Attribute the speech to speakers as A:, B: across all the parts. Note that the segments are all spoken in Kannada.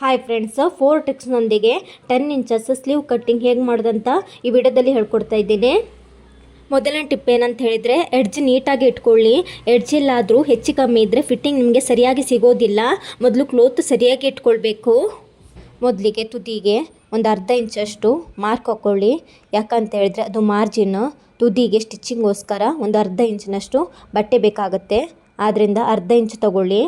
A: ಹಾಯ್ ಫ್ರೆಂಡ್ಸ್, 4 ಟಿಪ್ಸ್ನೊಂದಿಗೆ 10 ಇಂಚಸ್ ಸ್ಲೀವ್ ಕಟ್ಟಿಂಗ್ ಹೇಗೆ ಮಾಡೋದಂತ ಈ ವಿಡಿಯೋದಲ್ಲಿ ಹೇಳ್ಕೊಡ್ತಾ ಇದ್ದೀನಿ. ಮೊದಲನೇ ಟಿಪ್ ಏನಂತ ಹೇಳಿದರೆ, ಎಡ್ಜ್ ನೀಟಾಗಿ ಇಟ್ಕೊಳ್ಳಿ. ಎಡ್ಜಿಲ್ಲಾದರೂ ಹೆಚ್ಚು ಕಮ್ಮಿ ಇದ್ದರೆ ಫಿಟ್ಟಿಂಗ್ ನಿಮಗೆ ಸರಿಯಾಗಿ ಸಿಗೋದಿಲ್ಲ. ಮೊದಲು ಕ್ಲೋತ್ ಸರಿಯಾಗಿ ಇಟ್ಕೊಳ್ಬೇಕು. ಮೊದಲಿಗೆ ತುದಿಗೆ ಒಂದು ಅರ್ಧ ಇಂಚಷ್ಟು ಮಾರ್ಕ್ ಹಾಕ್ಕೊಳ್ಳಿ. ಯಾಕಂತ ಹೇಳಿದ್ರೆ ಅದು ಮಾರ್ಜಿನ್. ತುದಿಗೆ ಸ್ಟಿಚ್ಚಿಂಗೋಸ್ಕರ ಒಂದು ಅರ್ಧ ಇಂಚಿನಷ್ಟು ಬಟ್ಟೆ ಬೇಕಾಗುತ್ತೆ. ಆದ್ದರಿಂದ ಅರ್ಧ ಇಂಚ್ ತಗೊಳ್ಳಿ.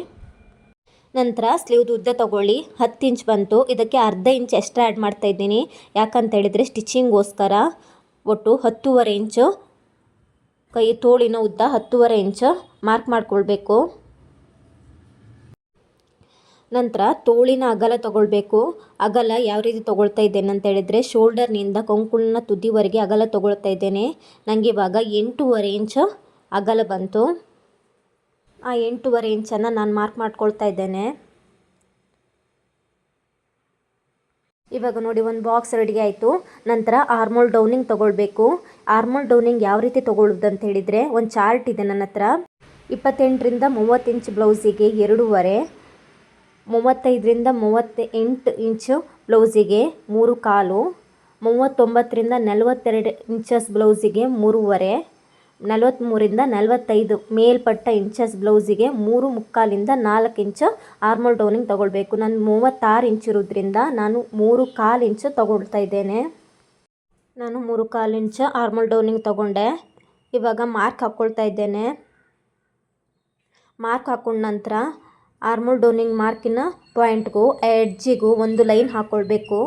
A: ನಂತರ ಸ್ಲೀವ್ದು ಉದ್ದ ತೊಗೊಳ್ಳಿ. 10 ಇಂಚ್ ಬಂತು. ಇದಕ್ಕೆ ಅರ್ಧ ಇಂಚ್ ಎಕ್ಸ್ಟ್ರಾ ಆ್ಯಡ್ ಮಾಡ್ತಾ ಇದ್ದೀನಿ. ಯಾಕಂತ ಹೇಳಿದರೆ ಸ್ಟಿಚ್ಚಿಂಗೋಸ್ಕರ. ಒಟ್ಟು 10.5 ಇಂಚು ಕೈ ತೋಳಿನ ಉದ್ದ 10.5 ಇಂಚ್ ಮಾರ್ಕ್ ಮಾಡ್ಕೊಳ್ಬೇಕು. ನಂತರ ತೋಳಿನ ಅಗಲ ತೊಗೊಳ್ಬೇಕು. ಅಗಲ ಯಾವ ರೀತಿ ತೊಗೊಳ್ತಾ ಇದ್ದೇನೆ ಅಂತ ಹೇಳಿದರೆ, ಶೋಲ್ಡರ್ನಿಂದ ಕೊಂಕುಳಿನ ತುದಿವರೆಗೆ ಅಗಲ ತೊಗೊಳ್ತಾ ಇದ್ದೇನೆ. ನನಗೆ ಇವಾಗ 8.5 ಇಂಚ್ ಅಗಲ ಬಂತು. ಆ 8.5 ಇಂಚನ್ನು ನಾನು ಮಾರ್ಕ್ ಮಾಡ್ಕೊಳ್ತಾ ಇದ್ದೇನೆ. ಇವಾಗ ನೋಡಿ, ಒಂದು ಬಾಕ್ಸ್ ರೆಡಿ ಆಯಿತು. ನಂತರ ಆರ್ಮೋಲ್ ಡೌನಿಂಗ್ ತೊಗೊಳ್ಬೇಕು. ಆರ್ಮೋಲ್ ಡೌನಿಂಗ್ ಯಾವ ರೀತಿ ತೊಗೊಳ್ಳೋದು ಅಂತ ಹೇಳಿದರೆ, ಒಂದು ಚಾರ್ಟ್ ಇದೆ ನನ್ನ ಹತ್ರ. 28ರಿಂದ 30 ಇಂಚ್ ಬ್ಲೌಸಿಗೆ 2.5, 35ರಿಂದ 38 ಇಂಚು ಬ್ಲೌಸಿಗೆ 3.25, 39ರಿಂದ 42 ಇಂಚಸ್ ಬ್ಲೌಸಿಗೆ 3.5, 43ರಿಂದ 45 ಮೇಲ್ಪಟ್ಟ ಇಂಚಸ್ ಬ್ಲೌಸಿಗೆ 3.25ರಿಂದ 4 ಇಂಚು ಆರ್ಮೋಲ್ ಡೌನಿಂಗ್ ತೊಗೊಳ್ಬೇಕು. ನಾನು 36 ಇಂಚ್ ಇರೋದ್ರಿಂದ ನಾನು 3.25 ಇಂಚು ತೊಗೊಳ್ತಾ ಇದ್ದೇನೆ. ನಾನು 3.25 ಇಂಚ್ ಆರ್ಮೋಲ್ ಡೌನಿಂಗ್ ತೊಗೊಂಡೆ. ಇವಾಗ ಮಾರ್ಕ್ ಹಾಕ್ಕೊಳ್ತಾ ಇದ್ದೇನೆ. ಮಾರ್ಕ್ ಹಾಕೊಂಡ ನಂತರ ಆರ್ಮೋಲ್ ಡೌನಿಂಗ್ ಮಾರ್ಕಿನ ಪಾಯಿಂಟ್ಗೂ ಎಡ್ಜಿಗೂ ಒಂದು ಲೈನ್ ಹಾಕ್ಕೊಳ್ಬೇಕು.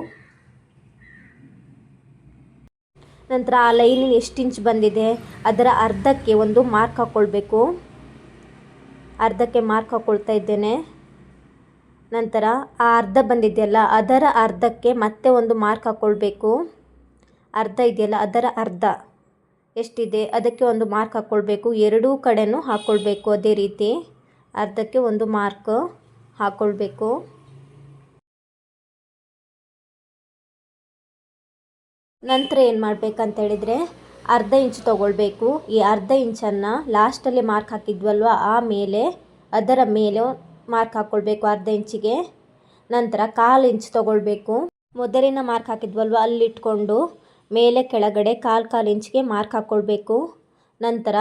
A: ನಂತರ ಆ ಲೈನ್ ಎಷ್ಟು ಇಂಚ್ ಬಂದಿದೆ ಅದರ ಅರ್ಧಕ್ಕೆ ಒಂದು ಮಾರ್ಕ್ ಹಾಕ್ಕೊಳ್ಬೇಕು. ಅರ್ಧಕ್ಕೆ ಮಾರ್ಕ್ ಹಾಕ್ಕೊಳ್ತಾ ಇದ್ದೇನೆ. ನಂತರ ಆ ಅರ್ಧ ಬಂದಿದೆಯಲ್ಲ ಅದರ ಅರ್ಧಕ್ಕೆ ಮತ್ತೆ ಒಂದು ಮಾರ್ಕ್ ಹಾಕ್ಕೊಳ್ಬೇಕು. ಅರ್ಧ ಇದೆಯಲ್ಲ ಅದರ ಅರ್ಧ ಎಷ್ಟಿದೆ ಅದಕ್ಕೆ ಒಂದು ಮಾರ್ಕ್ ಹಾಕ್ಕೊಳ್ಬೇಕು. ಎರಡೂ ಕಡೆನೂ ಹಾಕ್ಕೊಳ್ಬೇಕು. ಅದೇ ರೀತಿ ಅರ್ಧಕ್ಕೆ ಒಂದು ಮಾರ್ಕ್ ಹಾಕ್ಕೊಳ್ಬೇಕು. ನಂತರ ಏನು ಮಾಡಬೇಕಂತ ಹೇಳಿದರೆ, ಅರ್ಧ ಇಂಚ್ ತೊಗೊಳ್ಬೇಕು. ಈ ಅರ್ಧ ಇಂಚನ್ನು ಲಾಸ್ಟಲ್ಲಿ ಮಾರ್ಕ್ ಹಾಕಿದ್ವಲ್ವ ಆಮೇಲೆ ಅದರ ಮೇಲೆ ಮಾರ್ಕ್ ಹಾಕ್ಕೊಳ್ಬೇಕು ಅರ್ಧ ಇಂಚಿಗೆ. ನಂತರ 1/4 ಇಂಚ್ ತೊಗೊಳ್ಬೇಕು. ಮೊದಲಿನ ಮಾರ್ಕ್ ಹಾಕಿದ್ವಲ್ವ ಅಲ್ಲಿಟ್ಕೊಂಡು ಮೇಲೆ ಕೆಳಗಡೆ 1/4 ಇಂಚ್ಗೆ ಮಾರ್ಕ್ ಹಾಕ್ಕೊಳ್ಬೇಕು. ನಂತರ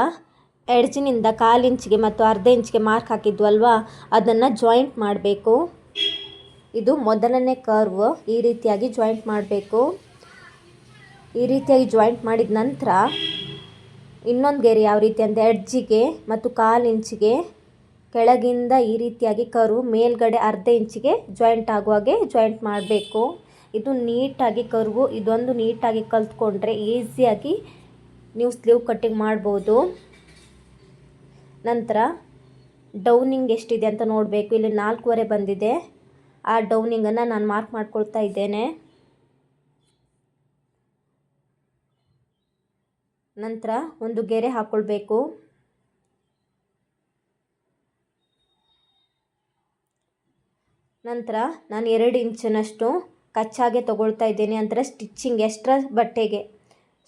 A: ಎಡ್ಜಿನಿಂದ 1/4 ಇಂಚ್ಗೆ ಮತ್ತು ಅರ್ಧ ಇಂಚ್ಗೆ ಮಾರ್ಕ್ ಹಾಕಿದ್ವಲ್ವ ಅದನ್ನು ಜಾಯಿಂಟ್ ಮಾಡಬೇಕು. ಇದು ಮೊದಲನೇ ಕರ್ವ್. ಈ ರೀತಿಯಾಗಿ ಜಾಯಿಂಟ್ ಮಾಡಬೇಕು. ಈ ರೀತಿಯಾಗಿ ಜಾಯಿಂಟ್ ಮಾಡಿದ ನಂತರ ಇನ್ನೊಂದು ಗೆರೆ ಯಾವ ರೀತಿ ಅಂದರೆ, ಎಡ್ಜಿಗೆ ಮತ್ತು 1/4 ಇಂಚಿಗೆ ಕೆಳಗಿಂದ ಈ ರೀತಿಯಾಗಿ ಕರ್ವ್ ಮೇಲ್ಗಡೆ ಅರ್ಧ ಇಂಚಿಗೆ ಜಾಯಿಂಟ್ ಆಗುವಾಗೆ ಜಾಯಿಂಟ್ ಮಾಡಬೇಕು. ಇದು ನೀಟಾಗಿ ಕರ್ವು. ಇದೊಂದು ನೀಟಾಗಿ ಕಲ್ತ್ಕೊಂಡ್ರೆ ಈಸಿಯಾಗಿ ನೀವು ಸ್ಲೀವ್ ಕಟ್ಟಿಂಗ್ ಮಾಡ್ಬೋದು. ನಂತರ ಡೌನಿಂಗ್ ಎಷ್ಟಿದೆ ಅಂತ ನೋಡಬೇಕು. ಇಲ್ಲಿ 4.25 ಬಂದಿದೆ. ಆ ಡೌನಿಂಗನ್ನು ನಾನು ಮಾರ್ಕ್ ಮಾಡ್ಕೊಳ್ತಾ ಇದ್ದೇನೆ. ನಂತರ ಒಂದು ಗೆರೆ ಹಾಕ್ಕೊಳ್ಬೇಕು. ನಂತರ ನಾನು 2 ಇಂಚಿನಷ್ಟು ಕಚ್ಚಾಗೆ ತೊಗೊಳ್ತಾ ಇದ್ದೇನೆ. ಅಂದರೆ ಸ್ಟಿಚ್ಚಿಂಗ್ ಎಕ್ಸ್ಟ್ರಾ ಬಟ್ಟೆಗೆ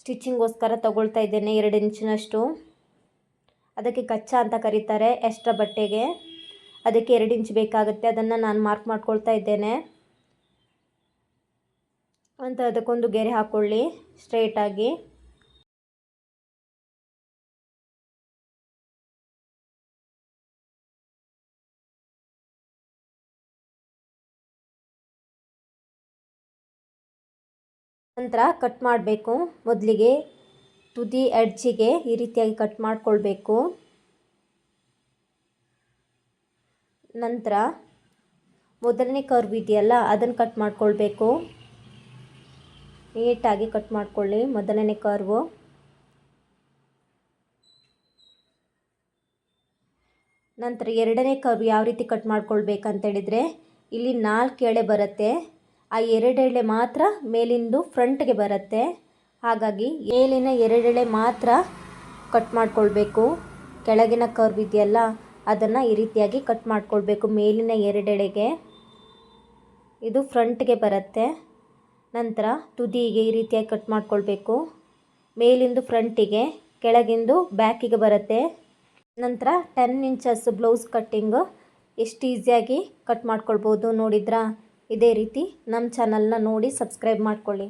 A: ಸ್ಟಿಚ್ಚಿಂಗೋಸ್ಕರ ತೊಗೊಳ್ತಾ ಇದ್ದೇನೆ 2 ಇಂಚಿನಷ್ಟು. ಅದಕ್ಕೆ ಕಚ್ಚಾ ಅಂತ ಕರೀತಾರೆ ಎಕ್ಸ್ಟ್ರಾ ಬಟ್ಟೆಗೆ. ಅದಕ್ಕೆ 2 ಇಂಚ್ ಬೇಕಾಗುತ್ತೆ. ಅದನ್ನು ನಾನು ಮಾರ್ಕ್ ಮಾಡ್ಕೊಳ್ತಾ ಇದ್ದೇನೆ. ಅಂತ ಅದಕ್ಕೊಂದು ಗೆರೆ ಹಾಕ್ಕೊಳ್ಳಿ ಸ್ಟ್ರೈಟಾಗಿ. ನಂತರ ಕಟ್ ಮಾಡಬೇಕು. ಮೊದಲಿಗೆ ತುದಿ ಎಡ್ಜಿಗೆ ಈ ರೀತಿಯಾಗಿ ಕಟ್ ಮಾಡಿಕೊಳ್ಬೇಕು. ನಂತರ ಮೊದಲನೇ ಕರ್ವ್ ಇದೆಯಲ್ಲ ಅದನ್ನು ಕಟ್ ಮಾಡಿಕೊಳ್ಬೇಕು. ನೀಟಾಗಿ ಕಟ್ ಮಾಡಿಕೊಳ್ಳಿ ಮೊದಲನೇ ಕರ್ವು. ನಂತರ ಎರಡನೇ ಕರ್ವ್ ಯಾವ ರೀತಿ ಕಟ್ ಮಾಡ್ಕೊಳ್ಬೇಕಂತೇಳಿದರೆ, ಇಲ್ಲಿ 4 ಎಳೆ ಬರುತ್ತೆ. ಆ 2 ಎಳೆ ಮಾತ್ರ ಮೇಲಿಂದು ಫ್ರಂಟ್ಗೆ ಬರುತ್ತೆ. ಹಾಗಾಗಿ ಮೇಲಿನ 2 ಎಳೆ ಮಾತ್ರ ಕಟ್ ಮಾಡಿಕೊಳ್ಬೇಕು. ಕೆಳಗಿನ ಕರ್ವ್ ಇದೆಯಲ್ಲ ಅದನ್ನು ಈ ರೀತಿಯಾಗಿ ಕಟ್ ಮಾಡಿಕೊಳ್ಬೇಕು. ಮೇಲಿನ 2 ಎಳೆಗೆ ಇದು ಫ್ರಂಟ್ಗೆ ಬರುತ್ತೆ. ನಂತರ ತುದಿಗೆ ಈ ರೀತಿಯಾಗಿ ಕಟ್ ಮಾಡಿಕೊಳ್ಬೇಕು. ಮೇಲಿಂದು ಫ್ರಂಟಿಗೆ, ಕೆಳಗಿಂದು ಬ್ಯಾಕಿಗೆ ಬರುತ್ತೆ. ನಂತರ 10 ಇಂಚಸ್ ಬ್ಲೌಸ್ ಕಟ್ಟಿಂಗು ಎಷ್ಟು ಈಸಿಯಾಗಿ ಕಟ್ ಮಾಡ್ಕೊಳ್ಬೋದು ನೋಡಿದ್ರಾ. ಇದೇ ರೀತಿ ನಮ್ಮ ಚಾನಲ್ನ ನೋಡಿ ಸಬ್ಸ್ಕ್ರೈಬ್ ಮಾಡ್ಕೊಳ್ಳಿ.